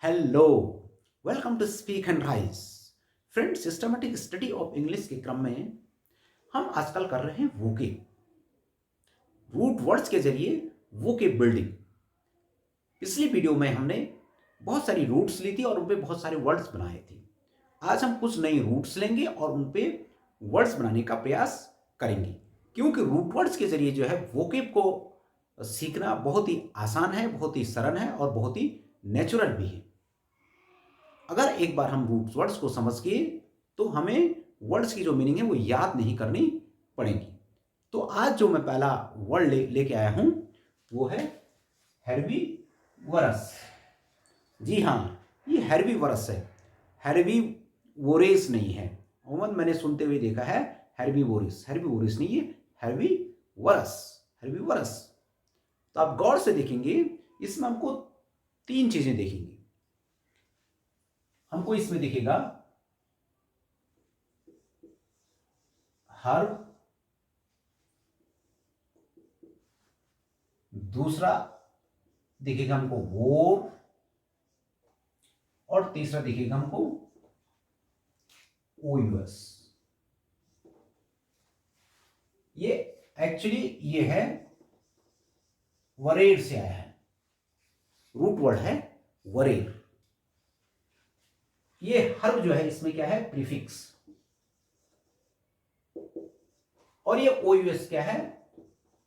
Hello, welcome to speak and rise. Friends, systematic study of English के क्रम में हम आजकल कर रहे हैं वोकेब रूट वर्ड्स के जरिए वोकेब बिल्डिंग। पिछली वीडियो में हमने बहुत सारी रूट्स ली थी और उन पे बहुत सारे वर्ड्स बनाए थे। आज हम कुछ नए रूट्स लेंगे और उन पे वर्ड्स बनाने का प्रयास करेंगे, क्योंकि रूट वर्ड्स के जरिए जो है वोकेब को सीखना बहुत ही आसान है, बहुत ही सरल है और बहुत ही नेचुरल भी है। अगर एक बार हम रूट वर्ड्स को समझ गए तो हमें वर्ड्स की जो मीनिंग है वो याद नहीं करनी पड़ेगी। तो आज जो मैं पहला वर्ड लेके आया हूं वो है हेर्बीवोरस। जी हाँ, ये हेर्बीवोरस है, हेर्बीवोरेस नहीं है। अमूमन मैंने सुनते हुए देखा है हेर्बीवोरस, हेर्बीवोरस नहीं है, हेर्बीवोरस, हेर्बीवोरस। तो आप गौर से देखेंगे, इसमें हमको तीन चीजें देखेंगे। हमको इसमें दिखेगा हर्ब, दूसरा दिखेगा हमको वोर और तीसरा दिखेगा हमको ओयूएस। ये एक्चुअली ये है वरेर से आया है, रूट वर्ड है वरेर। ये हर्ब जो है इसमें क्या है, प्रीफिक्स। और ये ओयूएस क्या है,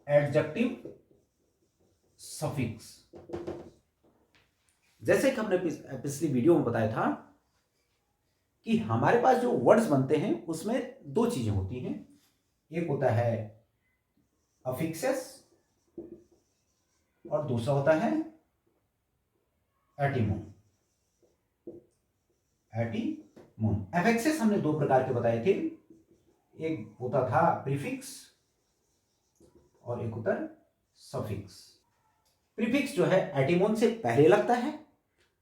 एडजेक्टिव सफिक्स। जैसे कि हमने पिछली वीडियो में बताया था कि हमारे पास जो वर्ड्स बनते हैं उसमें दो चीजें होती हैं। एक होता है अफिक्सेस और दूसरा होता है एटिमोन। एटिमोन एफिक्सेस हमने दो प्रकार के बताए थे, एक होता था प्रीफिक्स और एक होता है सफिक्स। प्रीफिक्स जो है एटिमोन से पहले लगता है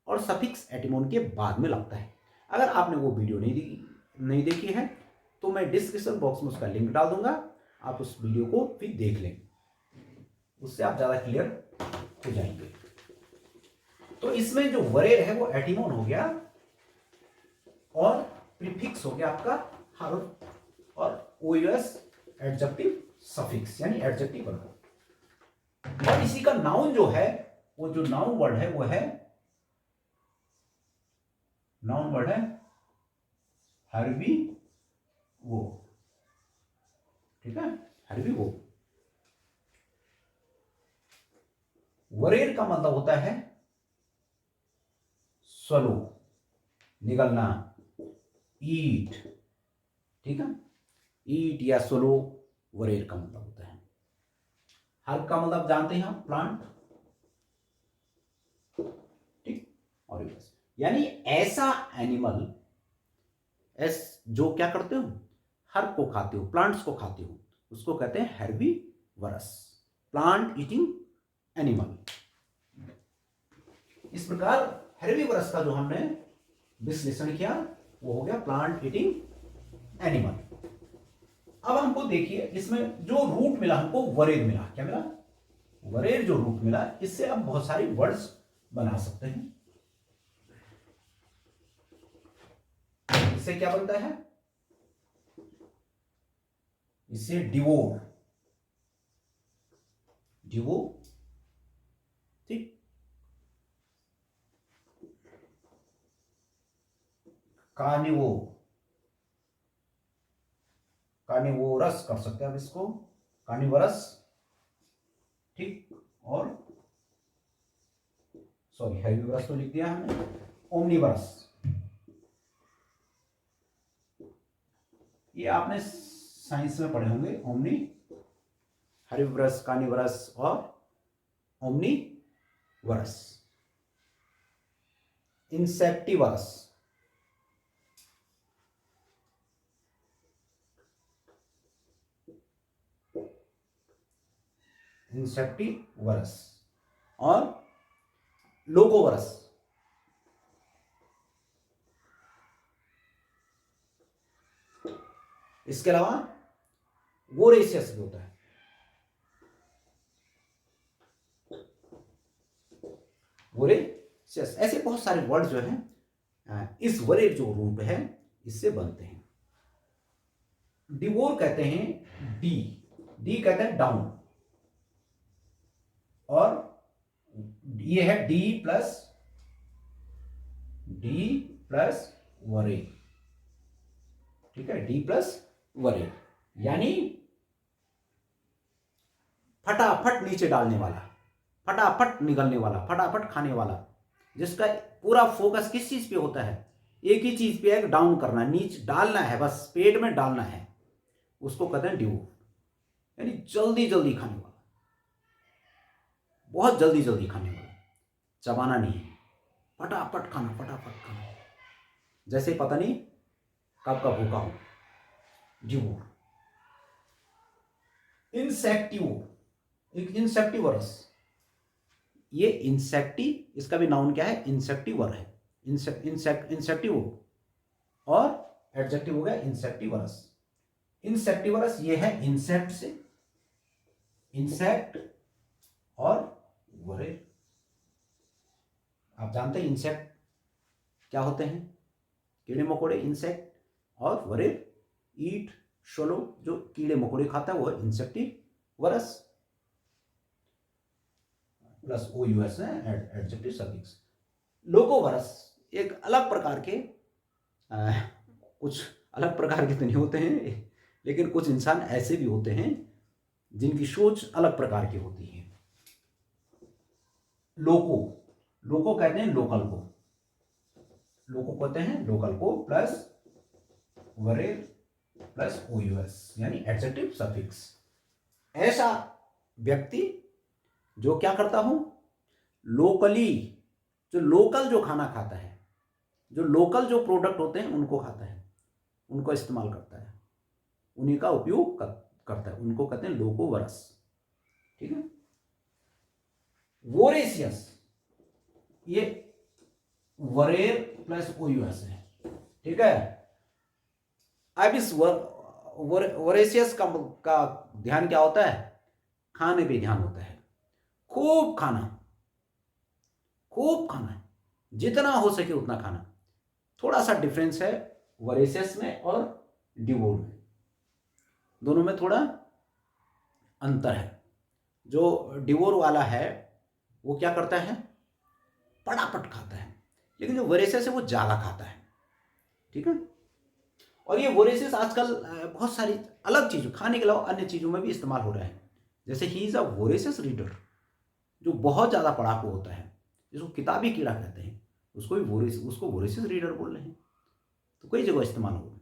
और सफिक्स एटिमोन के बाद में लगता है। अगर आपने वो वीडियो नहीं देखी है तो मैं डिस्क्रिप्शन बॉक्स में उसका लिंक डाल दूंगा, आप उस वीडियो को फिर देख लें, उससे आप ज्यादा क्लियर हो जाएंगे। तो इसमें जो वरेर है वो एटिमोन हो गया और प्रीफिक्स हो गया आपका हर्ब और ओयूएस एडजेक्टिव सफिक्स यानी एडजेक्टिव वर्ब। और इसी का नाउन जो है, वो जो नाउन वर्ड है वो है, नाउन वर्ड है हर्बी वो। ठीक है, हर्बी वो। वरेर का मतलब होता है स्वलो, निगलना, ईट। ठीक है, ईट या स्वलो वरेर का मतलब होता है। हर्ब का मतलब जानते हैं हम, प्लांट। ठीक, और यानी ऐसा एनिमल जो क्या करते हो, हर्ब को खाते हो, प्लांट्स को खाते हो, उसको कहते हैं हेर्बीवोरस, प्लांट ईटिंग एनिमल। इस प्रकार हेर्बीवोरस का जो हमने विश्लेषण किया वो हो गया प्लांट ईटिंग एनिमल। अब हमको देखिए इसमें जो रूट मिला हमको वरेर मिला। क्या मिला, वरेर जो रूट मिला, इससे आप बहुत सारे वर्ड्स बना सकते हैं। इससे क्या बनता है, इससे डिवोर, डिवो, ठीक, कार्निवो, कार्निवोरस कर सकते हैं आप इसको, कार्निवोरस। ठीक, और सॉरी हेर्बीवोरस तो लिख दिया हमने, ओमनिवोरस। ये आपने साइंस में पढ़े होंगे, ओमनी, हेर्बीवोरस, कार्निवोरस और ओमनिवोरस। इंसेक्टिवोरस, इंसेक्टिवोरस और लोकोवोरस। इसके अलावा वोरेशियस भी होता है। वोरेशियस ऐसे बहुत सारे वर्ड जो हैं इस वरेर जो रूट है इससे बनते हैं। डिवोर कहते हैं डी, डी कहते हैं डाउन, और ये है डी प्लस वरेर, ठीक है, डी प्लस वरेर, यानी फटाफट नीचे डालने वाला, फटाफट निगलने वाला, फटाफट खाने वाला, जिसका पूरा फोकस किस चीज पे होता है, एक ही चीज पे है, डाउन करना, नीचे डालना है, बस पेट में डालना है, उसको कहते हैं डिवोर, यानी जल्दी जल्दी खाने वाला, बहुत जल्दी जल्दी खाने वाला, चबाना नहीं है, फटाफट खाना, फटाफट खाना, जैसे पता नहीं कब का भूखा हो, डिवोर। इंसेक्टिवरस, ये इंसेक्टी, इसका भी नाउन क्या है, इंसेक्टिवर है, इंसेक्टिव, और एडजेक्टिव हो गया इंसेक्टिवरस। इंसेक्टिवरस ये है इंसेक्ट से, इंसेक्ट और वरेर। आप जानते हैं इंसेक्ट क्या होते हैं, कीड़े मकोड़े, इंसेक्ट, और वरेर ईट, शोलो, जो कीड़े मकोड़े खाता है वो है इंसेक्टिवरस, प्लस ओ यूएस है एडजेक्टिव सफिक्स। लोकोवरस एक अलग प्रकार के कुछ अलग प्रकार के तो नहीं होते हैं, लेकिन कुछ इंसान ऐसे भी होते हैं जिनकी सोच अलग प्रकार की होती है। लोको, लोको कहते हैं लोकल को, लोको कहते हैं लोकल को, प्लस वरेर प्लस ओ यूएस, यानी एडजेक्टिव सफिक्स। ऐसा व्यक्ति जो क्या करता हूं, लोकली, जो लोकल जो खाना खाता है, जो लोकल जो प्रोडक्ट होते हैं उनको खाता है, उनको इस्तेमाल करता है, उन्हीं का उपयोग करता है, उनको कहते हैं लोकोवरस, ठीक है। वोरेशियस, ये वरेर प्लस ओ यूएस है, ठीक है। अब इस वोरेशियस का ध्यान क्या होता है, खाने पे ध्यान होता है, खूब खाना, खूब खाना, जितना हो सके उतना खाना। थोड़ा सा डिफरेंस है वोरेशियस में और डिवोर में, दोनों में थोड़ा अंतर है। जो डिवोर वाला है वो क्या करता है, फटाफट खाता है, लेकिन जो वोरेशियस है वो ज्यादा खाता है, ठीक है। और ये वोरेशियस आजकल बहुत सारी अलग चीजों, खाने के अलावा अन्य चीजों में भी इस्तेमाल हो रहा है। जैसे he is a voracious reader, जो बहुत ज्यादा पढ़ाकू होता है, जिसको किताबी कीड़ा कहते हैं, उसको वोरेशियस रीडर बोल रहे हैं, तो कई जगह इस्तेमाल हो रहा है।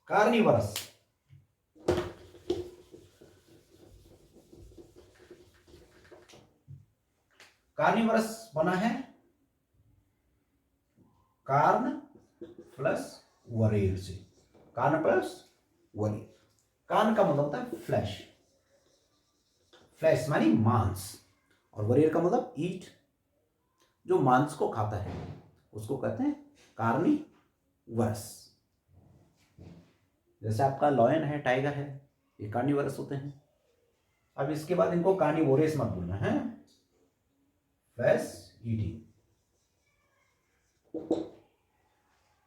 कार्निवरस, कार्निवरस बना है कार्न प्लस वरेर से, कार्न प्लस वरेर। कार्न का मतलब होता है फ्लैश, फ्लैश मानी मांस, और वरेर का मतलब ईट, जो मांस को खाता है उसको कहते हैं कार्निवरस। जैसे आपका लॉयन है, टाइगर है, ये कार्निवरस होते हैं। अब इसके बाद इनको कार्निवोरस मत बोलना है, फ्लैश ईटिंग।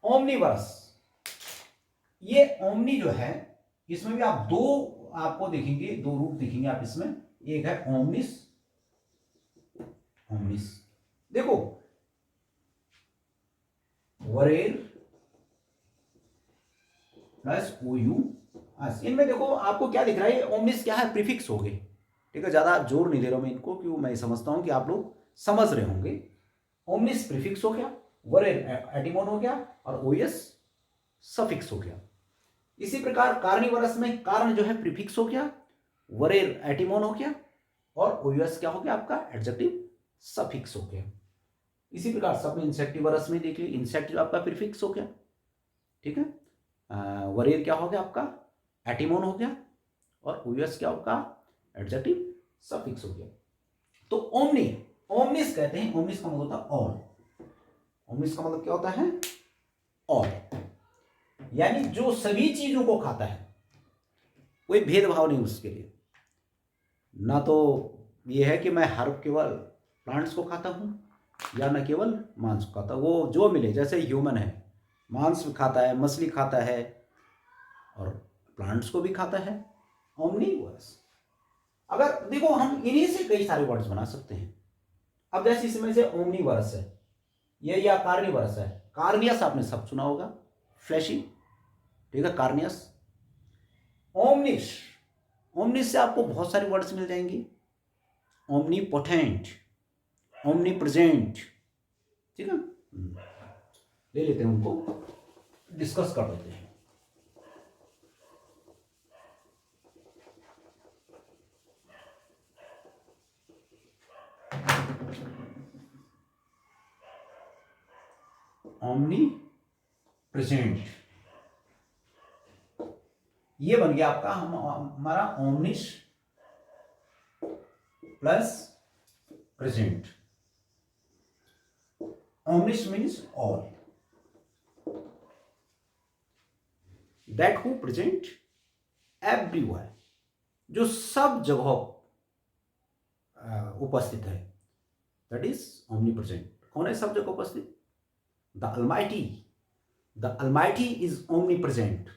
ओमनीवरस, ये ओमनी जो है, इसमें भी आप दो आपको दिखेंगे, दो रूप दिखेंगे आप इसमें, एक है ओमनिस, ओमनिस देखो, वरेर प्लस ओ यू, इनमें देखो आपको क्या दिख रहा है, ओमनिस क्या है, प्रीफिक्स हो गए, ठीक है। ज्यादा जोर नहीं दे रहा हूं मैं इनको, क्यों, मैं समझता हूं कि आप लोग समझ रहे होंगे। ओमनिस प्रीफिक्स हो गया, वरेर एटिमोन हो गया, और ओएस सफिक्स हो गया। इसी प्रकार कार्निवरस में कार्न जो है प्रीफिक्स हो गया, वरेर एटिमोन हो गया, और ओएस क्या हो गया आपका, एडजेक्टिव सफिक्स हो गया। इसी प्रकार सब में इंसेक्टिवरस में देखिए, इंसेक्ट जो आपका प्रीफिक्स हो गया, ठीक है। वरेर क्या हो गया आपका, एटिमोन हो गया, और ओएस क्या होगा, एडजेक्टिव सफिक्स हो गया। तो ओमनी, ओमनिस कहते हैं, ओमनिस का मतलब होता है ऑल, ओमनिस का मतलब क्या होता है, ऑल, यानी जो सभी चीजों को खाता है, कोई भेदभाव नहीं उसके लिए। ना तो ये है कि मैं हर केवल प्लांट्स को खाता हूँ या न केवल मांस को खाता हूँ, वो जो मिले, जैसे ह्यूमन है मांस भी खाता है, मछली खाता है और प्लांट्स को भी खाता है, ओमनीवोरस। अगर देखो हम इन्हीं से कई सारे वर्ड्स बना सकते हैं। अब जैसे इसमें से ओमनीवोरस है ये, या कार्निवोरस है। कार्नियस आपने सब सुना होगा, फ्लैशी, ठीक है, कार्नियस। ओमनिश, ओमनिश से आपको बहुत सारे वर्ड्स मिल जाएंगे, ओमनीपोटेंट, ओमनी प्रेजेंट, ठीक है। ले लेते हैं, उनको डिस्कस कर लेते हैं। ओमनी प्रेजेंट, ये बन गया आपका हमारा omni plus present. Omni means all, that who present everywhere, जो सब जगह उपस्थित है, दैट इज ओमनी प्रेजेंट। कौन है सब जगह उपस्थित? The almighty, the almighty is omnipresent,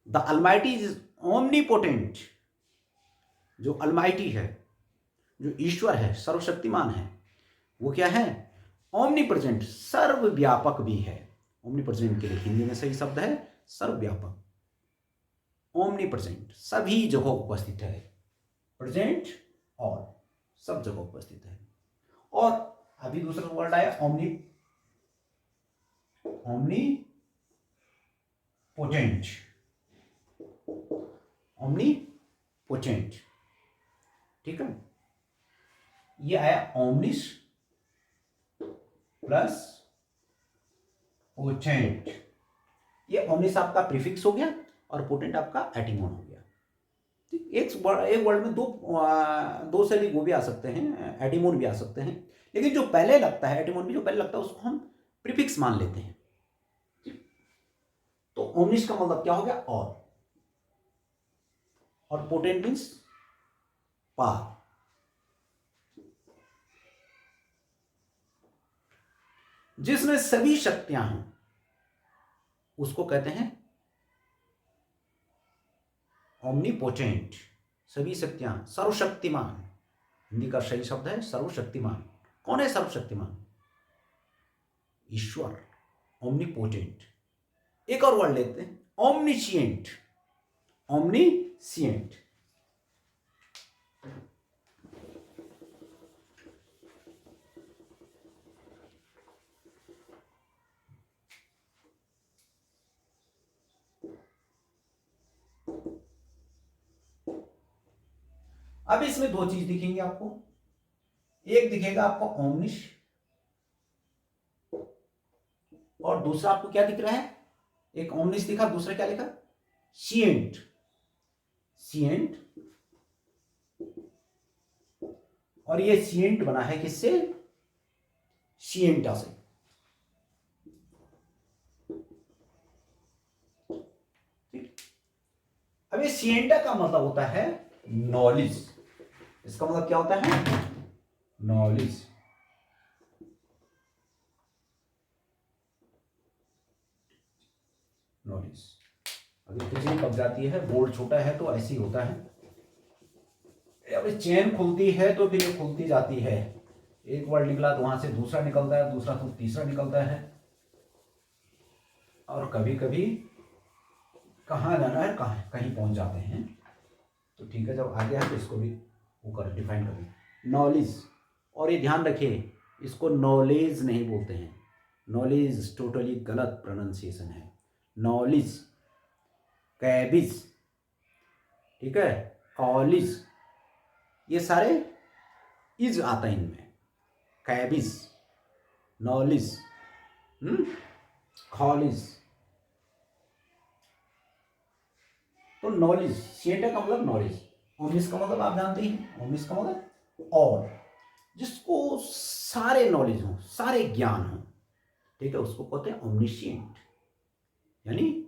the almighty is omnipotent. जो अल्माइटी है, जो ईश्वर है, सर्वशक्तिमान है, वो क्या है? ओमनी प्रेजेंट, सर्वव्यापक भी है। ओमनी प्रेजेंट के लिए हिंदी में सही शब्द है सर्वव्यापक। ओमनी प्रेजेंट, सभी जगह उपस्थित है, प्रेजेंट और सब जगह उपस्थित है। और अभी दूसरा वर्ड आया omni, omni potent, omni potent, ठीक है। ये आया ओमनिश प्लस पोटेंट। ये ओमनिश आपका प्रीफिक्स हो गया और पोटेंट आपका एटिमोन हो गया। एक वर्ड में दो से वो भी आ सकते हैं, एटिमोन भी आ सकते हैं, लेकिन जो पहले लगता है, एटिमोन भी जो पहले लगता है, उसको हम प्रीफिक्स मान लेते हैं। तो ओमनिश का मतलब क्या हो गया? और पोटेंट मीन्स पार। जिसमें सभी शक्तियां हैं उसको कहते हैं ओमनीपोटेंट, सभी शक्तियां, सर्वशक्तिमान। हिंदी का सही शब्द है सर्वशक्तिमान। कौन है सर्वशक्तिमान? ईश्वर, ओमनीपोटेंट। एक और वर्ड लेते हैं, ओमनिशिएंट, ओमनिशिएंट। अब इसमें दो चीज दिखेंगी आपको, एक दिखेगा आपको ओमनिश और दूसरा आपको क्या दिख रहा है? एक ओमनिश दिखा, दूसरा क्या लिखा? सिएंट, सिएंट। और ये सिएंट बना है किससे? सिएंटा से। अब ये सिएंटा का मतलब होता है नॉलेज। इसका मतलब क्या होता है? नॉलेज। नॉलेज। अगर किसी कब जाती है, बोर्ड छोटा है तो ऐसे ही होता है। अब चेन खुलती है तो फिर ये खुलती जाती है, एक वर्ड निकला तो वहां से दूसरा निकलता है, दूसरा तो तीसरा निकलता है, और कभी कभी कहाँ जाना है कहीं पहुंच जाते हैं। तो ठीक है, जब आगे है तो इसको भी वो कर डिफाइन करें, नॉलेज। और ये ध्यान रखिए, इसको नॉलेज नहीं बोलते हैं, नॉलेज टोटली गलत प्रोनाउंसिएशन है। नॉलेज, कैबिज, ठीक है, कॉलेज, ये सारे इज आता है इनमें। Cabbage, knowledge, college. तो नॉलेज, सिएंटा का मतलब नॉलेज, ओमनिस का मतलब आप जानते हैं, ओमनिस का मतलब और, जिसको सारे नॉलेज हो, सारे ज्ञान हो, ठीक है, उसको कहते हैं ओमनिशिएंट, यानी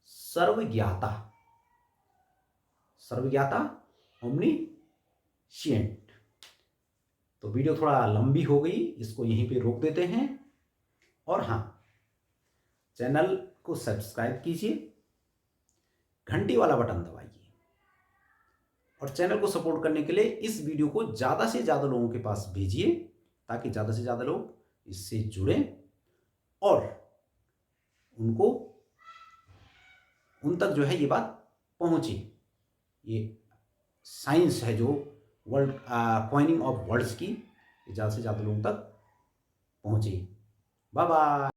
सर्वज्ञाता, सर्वज्ञाता, ओमनिशिएंट। तो वीडियो थोड़ा लंबी हो गई, इसको यहीं पे रोक देते हैं। और हाँ, चैनल को सब्सक्राइब कीजिए, घंटी वाला बटन दबाइए और चैनल को सपोर्ट करने के लिए इस वीडियो को ज़्यादा से ज़्यादा लोगों के पास भेजिए, ताकि ज़्यादा से ज़्यादा लोग इससे जुड़ें और उनको उन तक जो है ये बात पहुंचे। ये साइंस है जो वर्ल्ड कॉइनिंग ऑफ वर्ड्स की, ज़्यादा से ज़्यादा लोगों तक पहुंचे। Bye bye.